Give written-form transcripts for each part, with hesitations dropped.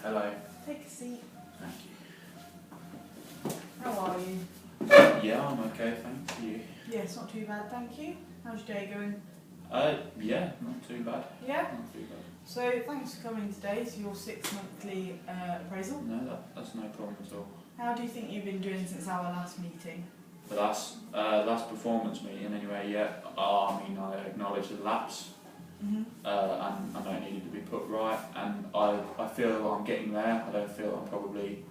Hello. Take a seat. Thank How are you? you. Yeah, I'm okay, thank you. Yes, not too bad, thank you. How's your day going? Yeah, not too bad. Yeah? Not too bad. So, thanks for coming today to your 6-monthly appraisal. No, that's no problem at all. How do you think you've been doing since our last meeting? The last performance meeting anyway, yeah. I mean, I acknowledge the lapse, and I know it needed to be put right, and I feel I'm getting there. I don't feel I'm probably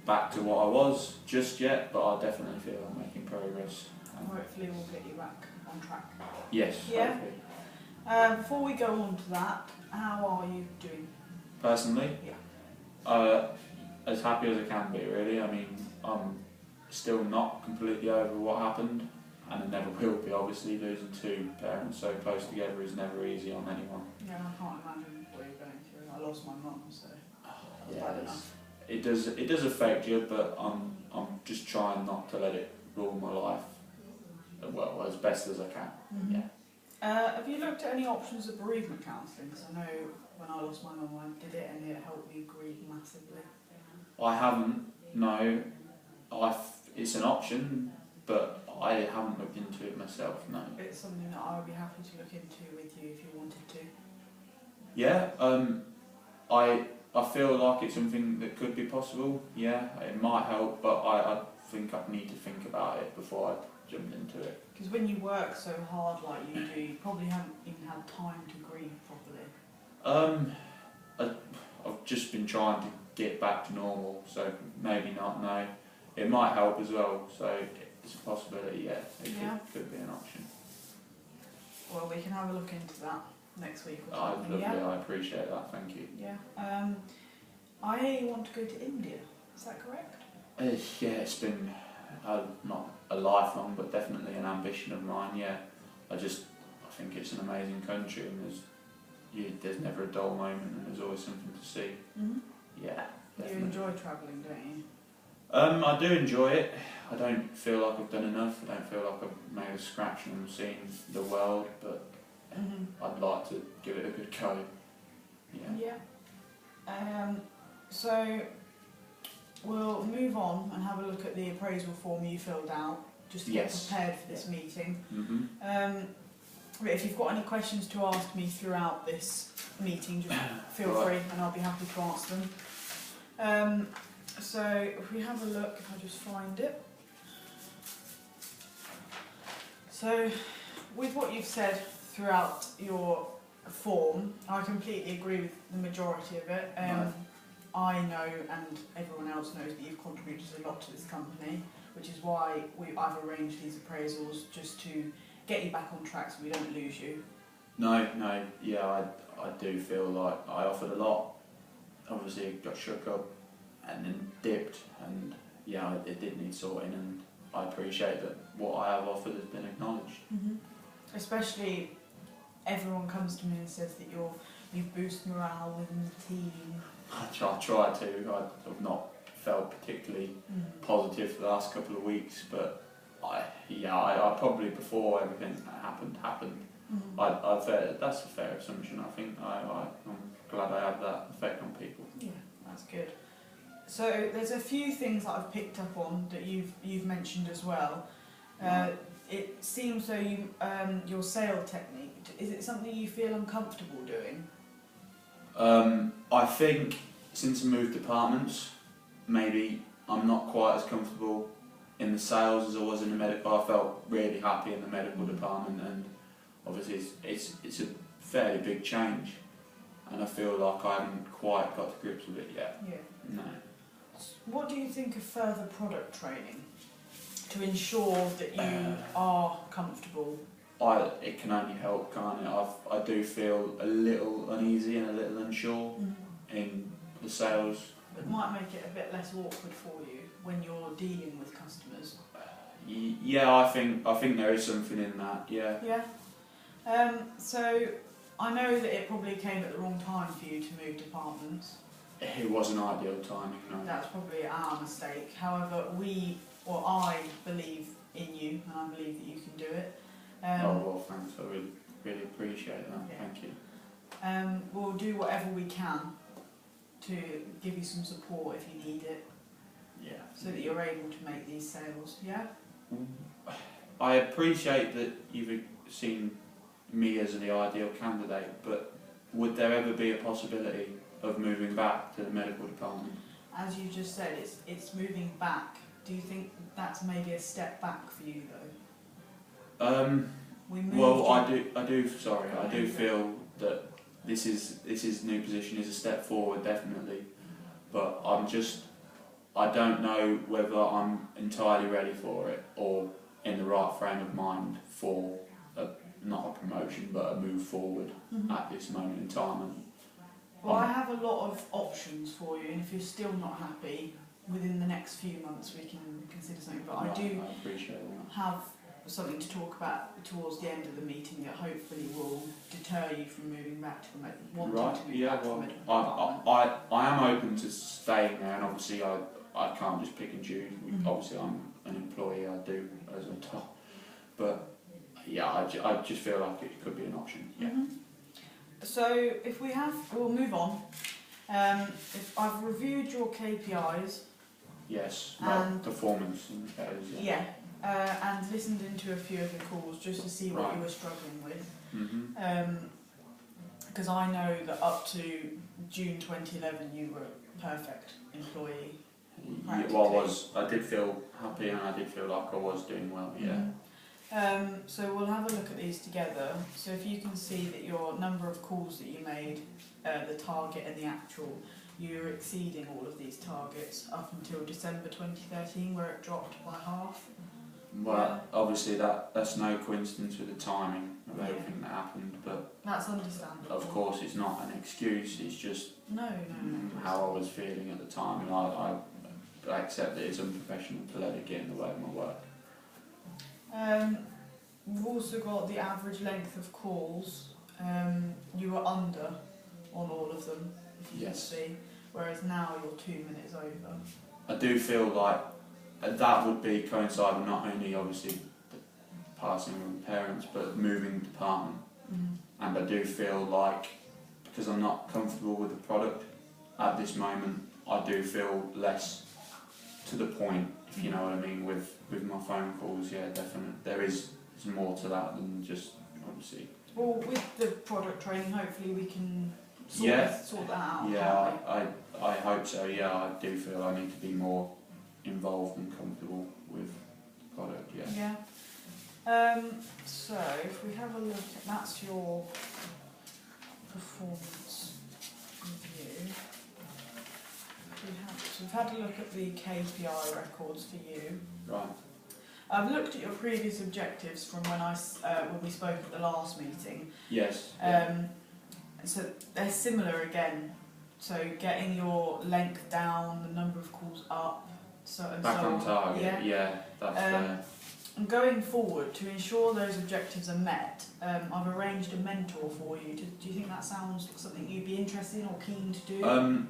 back to what I was just yet, but I definitely feel I'm making progress. Hopefully we'll get you back on track. Yes, Yeah. hopefully. Before we go on to that, how are you doing? Personally? Yeah. As happy as I can be, really. I mean, I'm still not completely over what happened, and I never will be. Obviously, losing two parents so close together is never easy on anyone. Yeah, I can't imagine what you're going through. I lost my mum, so that's Yeah, bad enough. it does affect you, but I'm just trying not to let it rule my life. Well, as best as I can. Mm-hmm. Yeah. Have you looked at any options of bereavement counselling? Because I know when I lost my mum, I did it and it helped me grieve massively. I haven't. No, it's an option, but I haven't looked into it myself. No. It's something that I would be happy to look into with you if you wanted to. Yeah. I feel like it's something that could be possible. Yeah, it might help, but I think I'd need to think about it before I jumped into it. Because when you work so hard like you do, you probably haven't even had time to grieve properly. I've just been trying to get back to normal, so maybe not. No, it might help as well. So it's a possibility. Yeah, it could be an option. Well, we can have a look into that next week or something. Lovely. Yeah. I appreciate that. Thank you. Yeah. I want to go to India. Is that correct? Yeah, it's been not a lifelong, but definitely an ambition of mine. Yeah, I think it's an amazing country, and there's never a dull moment, and there's always something to see. Mm-hmm. Yeah, definitely. You enjoy travelling, don't you? I do enjoy it. I don't feel like I've done enough. I don't feel like I've made a scratch and seen the world, but I'd like to give it a good go. Yeah. Yeah. So we'll move on and have a look at the appraisal form you filled out, just to get prepared for this meeting. Mm-hmm. But if you've got any questions to ask me throughout this meeting, just feel free and I'll be happy to answer them. So if we have a look, if I just find it. So with what you've said throughout your form, I completely agree with the majority of it. Right. I know, and everyone else knows, that you've contributed a lot to this company, which is why I've arranged these appraisals, just to get you back on track so we don't lose you. No, yeah, I do feel like I offered a lot. Obviously, it got shook up and then dipped, and yeah, it did need sorting, and I appreciate that what I have offered has been acknowledged. Mm-hmm. Especially, everyone comes to me and says that you boost morale within the team. I try to. I've not felt particularly positive for the last couple of weeks, but I probably, before everything happened. That's a fair assumption. I think I'm glad I had that effect on people. Yeah, that's good. So there's a few things that I've picked up on that you've mentioned as well. It seems though your sale technique, is it something you feel uncomfortable doing? I think since I moved departments, maybe I'm not quite as comfortable in the sales as I was in the medical. I felt really happy in the medical department, and obviously it's a fairly big change, and I feel like I haven't quite got to grips with it yet. Yeah. No. What do you think of further product training to ensure that you are comfortable? It can only help, can't it? I do feel a little uneasy and a little unsure in the sales. It might make it a bit less awkward for you when you're dealing with customers. Yeah, I think there is something in that. Yeah. Yeah. So I know that it probably came at the wrong time for you to move departments. It wasn't ideal timing, no. That's probably our mistake. However, I believe in you, and I believe that you can do it. Well, thanks. I really appreciate that. Yeah. Thank you. We'll do whatever we can to give you some support if you need it, Yeah. so that you're able to make these sales. Yeah. I appreciate that you've seen me as the ideal candidate, but would there ever be a possibility of moving back to the medical department? As you just said, it's moving back. Do you think that's maybe a step back for you though? We moved Well, I you- do feel that this new position is a step forward, definitely, but I don't know whether I'm entirely ready for it or in the right frame of mind for not a promotion but a move forward at this moment in time. And Well, I have a lot of options for you, and if you're still not happy, within the next few months we can consider something. But I do appreciate that. have something to talk about towards the end of the meeting that hopefully will deter you from moving back to the wanting to move back to the medical department. I am open to staying there, and obviously I can't just pick and choose. Obviously I'm an employee, I do as I'm told, but yeah, I just feel like it could be an option. Yeah. So we'll move on. If I've reviewed your KPIs. Yes. And performance and those. Yeah. And listened into a few of the calls just to see what you were struggling with. Because I know that up to June 2011 you were a perfect employee. Yeah, well, I did feel happy and I did feel like I was doing well, yeah. So we'll have a look at these together. So if you can see that your number of calls that you made, the target and the actual, you're exceeding all of these targets up until December 2013 where it dropped by half. Well, obviously that's no coincidence with the timing of everything that happened, but that's understandable. of course it's not an excuse, it's just no. how I was feeling at the time, and I accept that it's unprofessional to let it get in the way of my work. We've also got the average length of calls. You were under on all of them, if you can see, whereas now you're 2 minutes over. I do feel like that would be coinciding not only obviously the passing of the parents, but moving department. And I do feel like, because I'm not comfortable with the product at this moment, I do feel less to the point, if you know what I mean, with my phone calls. Yeah, definitely. There's more to that than just obviously. Well, with the product training, hopefully we can sort that out. Yeah, I hope so. Yeah, I do feel I need to be more involved and comfortable with the product. Yeah. So if we have a look at that's your performance review. We've had a look at the KPI records for you. Right. I've looked at your previous objectives from when we spoke at the last meeting. Yes. So they're similar again. So getting your length down, the number of calls up, back on target. Yeah, that's fair. And going forward, to ensure those objectives are met, I've arranged a mentor for you. Do you think that sounds something you'd be interested in or keen to do?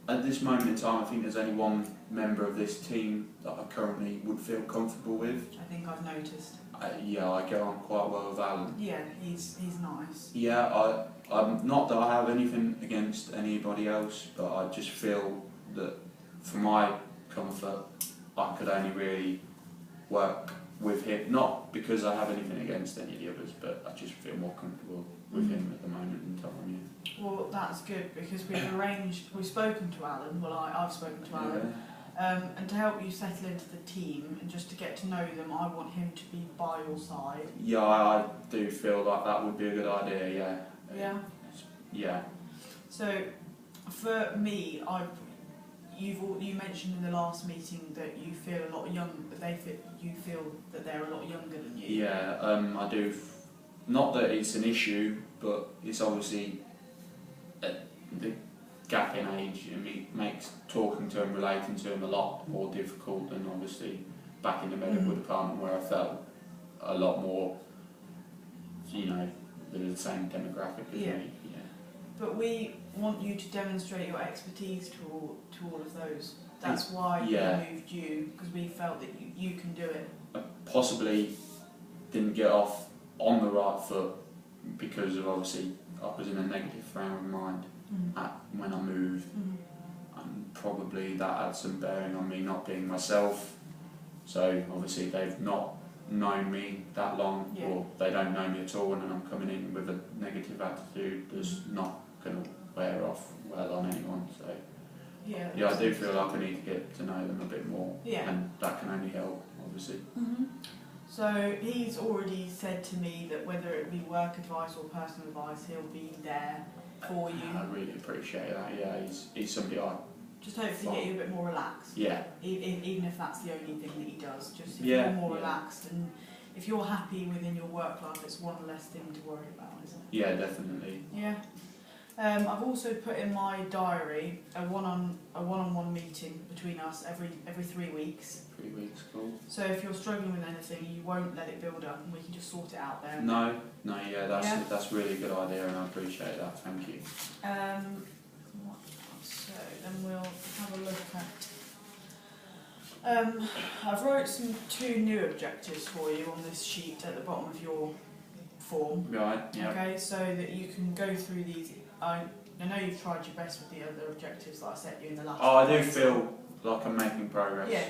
At this moment in time, I think there's only one member of this team that I currently would feel comfortable with. I think I've noticed. I get on quite well with Alan. Yeah, he's nice. Yeah, I'm not that I have anything against anybody else, but I just feel that for my comfort, I could only really work with him. Not because I have anything against any of the others, but I just feel more comfortable with him at the moment in time. Yeah. Well, that's good because we've spoken to Alan. Well, I've spoken to Alan. And to help you settle into the team and just to get to know them, I want him to be by your side. Yeah, I do feel like that would be a good idea, yeah. Yeah? Yeah. So, for me, you mentioned in the last meeting that you feel a lot young, you feel that they're a lot younger than you. Yeah, I do. Not that it's an issue, but it's obviously the gap in age, and it makes talking to him, relating to him a lot more difficult than obviously back in the medical department where I felt a lot more, they're the same demographic as me. Yeah. But we want you to demonstrate your expertise to all of those. That's why we moved you, because we felt that you can do it. I possibly didn't get off on the right foot because of obviously I was in a negative frame of mind when I moved, and probably that had some bearing on me not being myself. So obviously they've not known me that long, or they don't know me at all, and then I'm coming in with a negative attitude that's not going to wear off well on anyone. So yeah, I do feel like I need to get to know them a bit more, and that can only help, obviously. So he's already said to me that whether it be work advice or personal advice, he'll be there for you. I really appreciate that. Yeah, he's somebody I just hopefully get you a bit more relaxed. Yeah. Even if that's the only thing that he does, just if you're more relaxed and if you're happy within your work life, it's one less thing to worry about, isn't it? Yeah, definitely. Yeah. I've also put in my diary a one-on-one meeting between us every 3 weeks. 3 weeks, cool. So if you're struggling with anything, you won't let it build up, and we can just sort it out there. No, that's really a good idea, and I appreciate that. Thank you. So then we'll have a look at. I've wrote 2 new objectives for you on this sheet at the bottom of your form. Right. Yeah. Okay, so that you can go through these. I know you've tried your best with the other objectives that I set you in the last. Oh, I do feel like I'm making progress. Yeah.